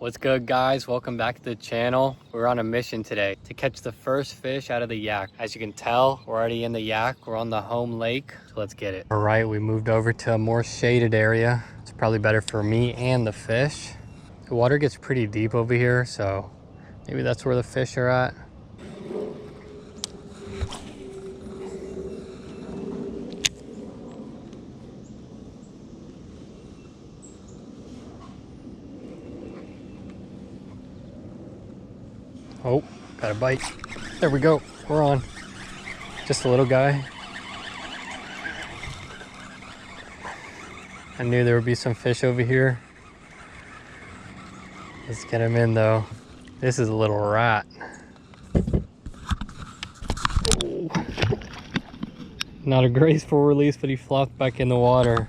What's good, guys? Welcome back to the channel. We're on a mission today to catch the first fish out of the yak. As you can tell, we're already in the yak. We're on the home lake, so let's get it. All right, we moved over to a more shaded area. It's probably better for me and the fish. The water gets pretty deep over here, so maybe that's where the fish are at. Oh, got a bite. There we go. We're on. Just a little guy. I knew there would be some fish over here. Let's get him in though. This is a little rat. Oh. Not a graceful release, but he flopped back in the water.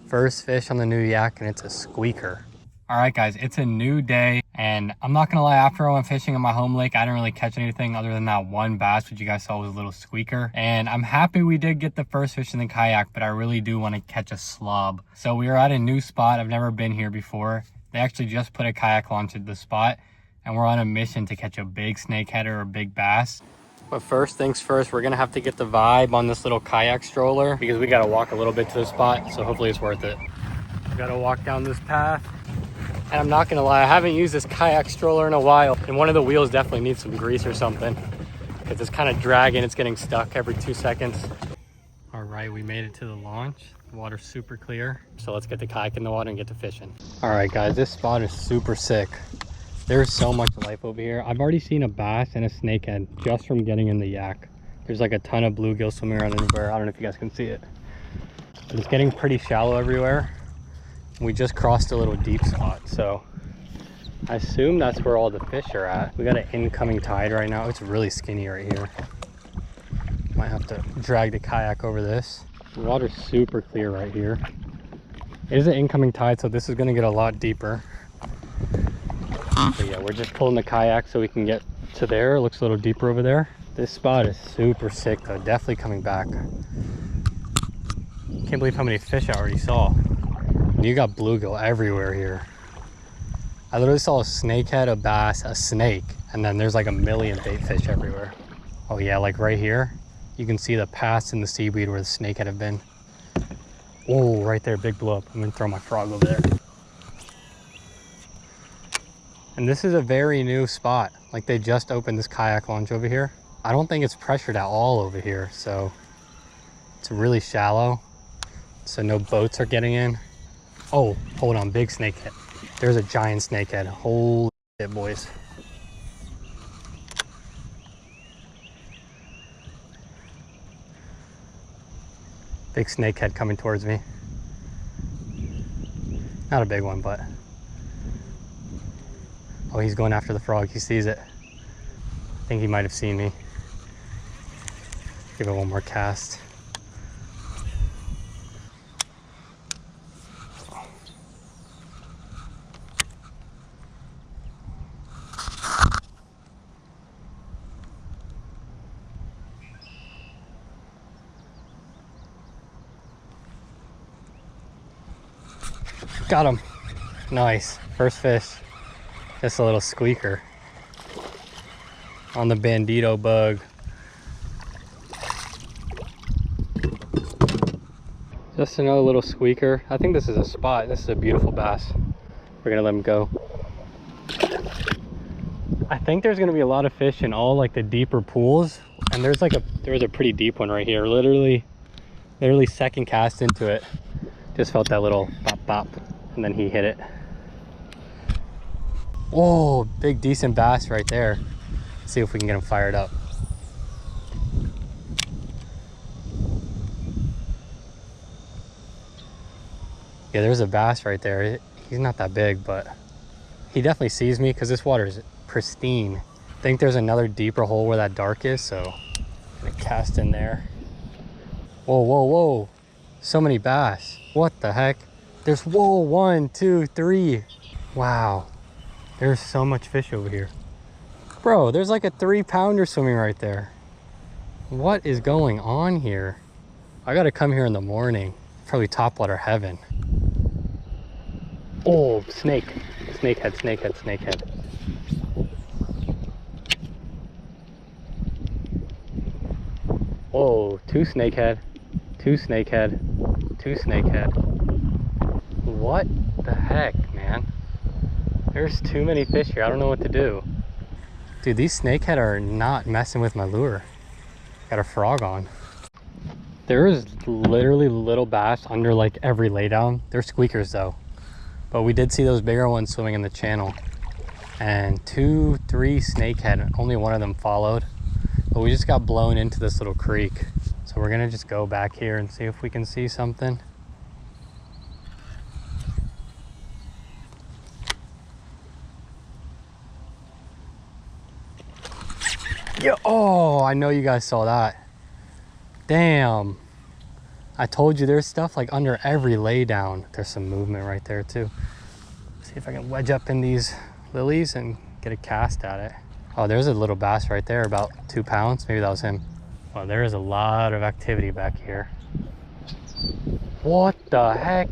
First fish on the new yak, and it's a squeaker. All right, guys, it's a new day, and I'm not gonna lie, after I went fishing in my home lake, I didn't really catch anything other than that one bass, which you guys saw was a little squeaker. And I'm happy we did get the first fish in the kayak, but I really do want to catch a slob. So we are at a new spot. I've never been here before. They actually just put a kayak launch at the spot, and we're on a mission to catch a big snakehead or a big bass. But first things first, we're gonna have to get the vibe on this little kayak stroller because we gotta walk a little bit to the spot, so hopefully it's worth it. We gotta walk down this path. And I'm not gonna lie, I haven't used this kayak stroller in a while, and one of the wheels definitely needs some grease or something because it's kind of dragging. It's getting stuck every 2 seconds. All right, we made it to the launch. The water's super clear, so let's get the kayak in the water and get to fishing. All right, guys, this spot is super sick. There's so much life over here. I've already seen a bass and a snakehead just from getting in the yak. There's like a ton of bluegill swimming around everywhere. I don't know if you guys can see it, but it's getting pretty shallow everywhere. We just crossed a little deep spot, so I assume that's where all the fish are at. We got an incoming tide right now. It's really skinny right here. Might have to drag the kayak over this. The water's super clear right here. It is an incoming tide, so this is gonna get a lot deeper. But yeah, we're just pulling the kayak so we can get to there. It looks a little deeper over there. This spot is super sick though, definitely coming back. Can't believe how many fish I already saw. You got bluegill everywhere here. I literally saw a snakehead, a bass, a snake, and then there's like a million bait fish everywhere. Oh yeah, like right here, you can see the paths in the seaweed where the snakehead have been. Oh, right there, big blow up. I'm gonna throw my frog over there. And this is a very new spot. Like they just opened this kayak launch over here. I don't think it's pressured at all over here, so it's really shallow. So no boats are getting in. Oh, hold on, big snakehead. There's a giant snakehead. Holy shit, boys. Big snakehead coming towards me. Not a big one, but. Oh, he's going after the frog. He sees it. I think he might have seen me. Give it one more cast. Got him. Nice. First fish. Just a little squeaker on the bandito bug. Just another little squeaker. I think this is a spot. This is a beautiful bass. We're gonna let him go. I think there's gonna be a lot of fish in all like the deeper pools, and there's a pretty deep one right here. Literally second cast into it. Just felt that little bop bop, and then he hit it. Oh, big decent bass right there. Let's see if we can get him fired up. Yeah, there's a bass right there. He's not that big, but he definitely sees me because this water is pristine. I think there's another deeper hole where that dark is, so I'm gonna cast in there. Whoa, whoa, whoa. So many bass. What the heck? There's, whoa, 1, 2, 3. Wow. There's so much fish over here. Bro, there's like a 3-pounder swimming right there. What is going on here? I gotta come here in the morning. Probably topwater heaven. Oh, snake. snakehead, snakehead, snakehead. Whoa, two snakehead, two snakehead, two snakehead. What the heck, man? There's too many fish here. I don't know what to do. Dude, these snakehead are not messing with my lure. Got a frog on. There is literally little bass under like every laydown. They're squeakers though. But we did see those bigger ones swimming in the channel. And 2, 3 snakehead, only one of them followed. But we just got blown into this little creek. So we're gonna just go back here and see if we can see something. Yeah, oh, I know you guys saw that. Damn. I told you there's stuff like under every laydown. There's some movement right there too. See if I can wedge up in these lilies and get a cast at it. Oh, there's a little bass right there, about 2 pounds. Maybe that was him. Oh, there is a lot of activity back here. What the heck?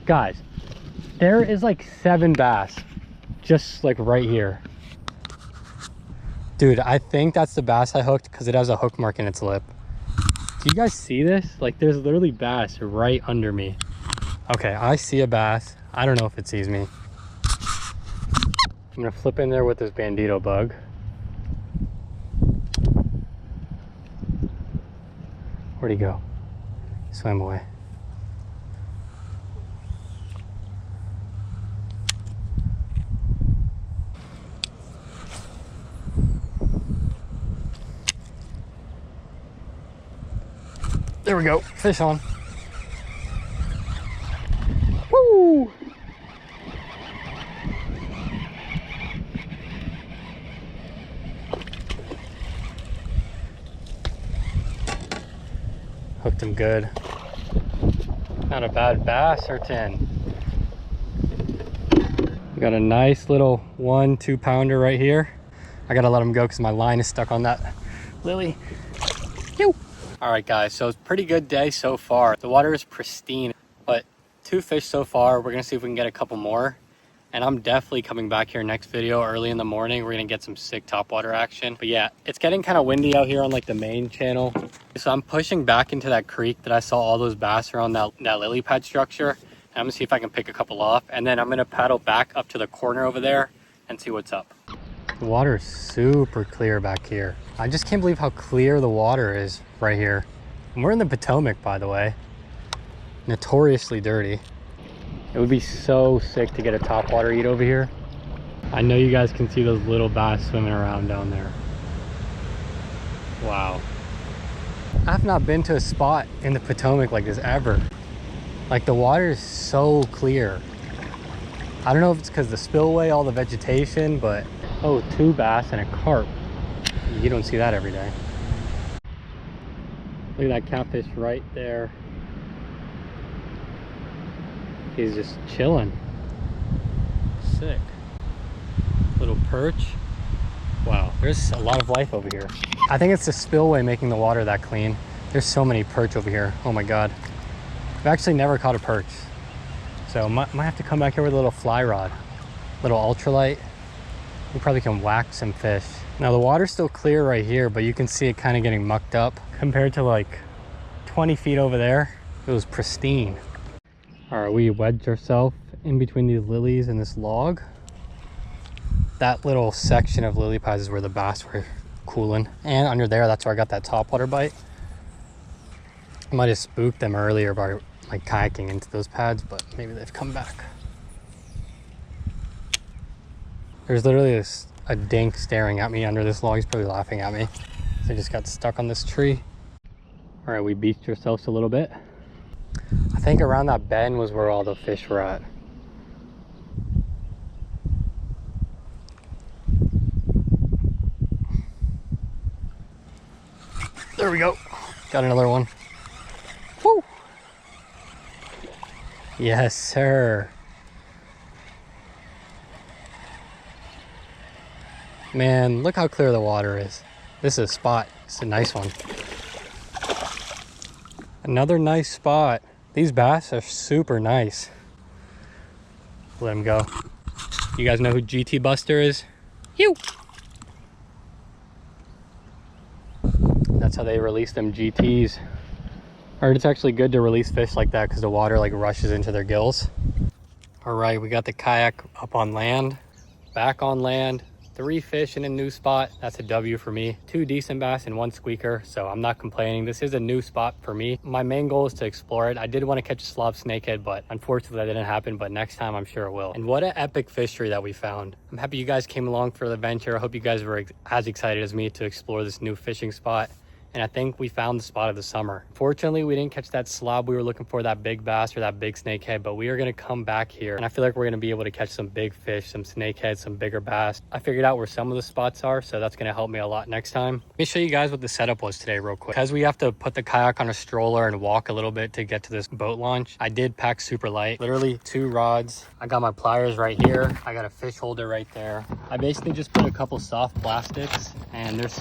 Guys, there is like 7 bass just like right here. Dude, I think that's the bass I hooked because it has a hook mark in its lip. Do you guys see this? Like there's literally bass right under me. Okay, I see a bass. I don't know if it sees me. I'm gonna flip in there with this bandito bug. Where'd he go? He swam away. There we go, fish on. Woo! Hooked him good. Not a bad bass or 10. We got a nice little 1-2 pounder right here. I gotta let him go because my line is stuck on that lily. Pew! All right guys, so it's a pretty good day so far. The water is pristine, but 2 fish so far. We're gonna see if we can get a couple more. And I'm definitely coming back here next video early in the morning. We're gonna get some sick topwater action. But yeah, it's getting kind of windy out here on like the main channel. So I'm pushing back into that creek that I saw all those bass around that lily pad structure. And I'm gonna see if I can pick a couple off. And then I'm gonna paddle back up to the corner over there and see what's up. The water is super clear back here. I just can't believe how clear the water is right here. And we're in the Potomac, by the way. Notoriously dirty. It would be so sick to get a topwater eat over here. I know you guys can see those little bass swimming around down there. Wow. I've not been to a spot in the Potomac like this ever. Like the water is so clear. I don't know if it's because the spillway, all the vegetation, but oh, 2 bass and a carp. You don't see that every day. Look at that catfish right there. He's just chilling. Sick. Little perch. Wow, there's a lot of life over here. I think it's the spillway making the water that clean. There's so many perch over here. Oh my God. I've actually never caught a perch. So might have to come back here with a little fly rod. Little ultralight. We probably can whack some fish. Now the water's still clear right here, but you can see it kind of getting mucked up. Compared to like 20 feet over there, it was pristine. All right, we wedged ourselves in between these lilies and this log. That little section of lily pads is where the bass were cooling. And under there, that's where I got that topwater bite. I might have spooked them earlier by like kayaking into those pads, but maybe they've come back. There's literally a dink staring at me under this log. He's probably laughing at me. So I just got stuck on this tree. All right, we beached ourselves a little bit. I think around that bend was where all the fish were at. There we go. Got another one. Woo! Yes, sir. Man, look how clear the water is. This is a spot. It's a nice one. Another nice spot. These bass are super nice. Let them go. You guys know who GT Buster is? You. That's how they release them GTs. Heard it's actually good to release fish like that because the water like rushes into their gills. All right, we got the kayak up on land, back on land. 3 fish in a new spot. That's a W for me. 2 decent bass and 1 squeaker, so I'm not complaining. This is a new spot for me. My main goal is to explore it. I did want to catch a slob snakehead, but unfortunately that didn't happen, but next time I'm sure it will. And what an epic fishery that we found. I'm happy you guys came along for the adventure. I hope you guys were as excited as me to explore this new fishing spot. And I think we found the spot of the summer. Fortunately, we didn't catch that slob. We were looking for that big bass or that big snakehead, but we are gonna come back here. And I feel like we're gonna be able to catch some big fish, some snakeheads, some bigger bass. I figured out where some of the spots are, so that's gonna help me a lot next time. Let me show you guys what the setup was today real quick. Because we have to put the kayak on a stroller and walk a little bit to get to this boat launch, I did pack super light, literally 2 rods. I got my pliers right here. I got a fish holder right there. I basically just put a couple soft plastics and there's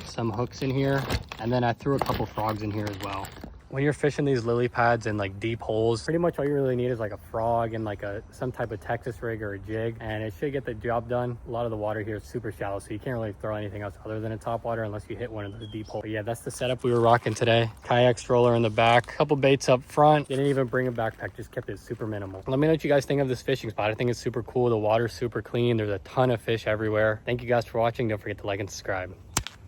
some hooks in here, and then I threw a couple frogs in here as well. When you're fishing these lily pads in like deep holes, pretty much all you really need is like a frog and like some type of Texas rig or a jig, and it should get the job done. A lot of the water here is super shallow, so you can't really throw anything else other than a top water unless you hit one of those deep holes. But yeah, that's the setup we were rocking today. Kayak stroller in the back, couple baits up front. Didn't even bring a backpack, just kept it super minimal. Let me know what you guys think of this fishing spot. I think it's super cool. The water's super clean. There's a ton of fish everywhere. Thank you guys for watching. Don't forget to like and subscribe.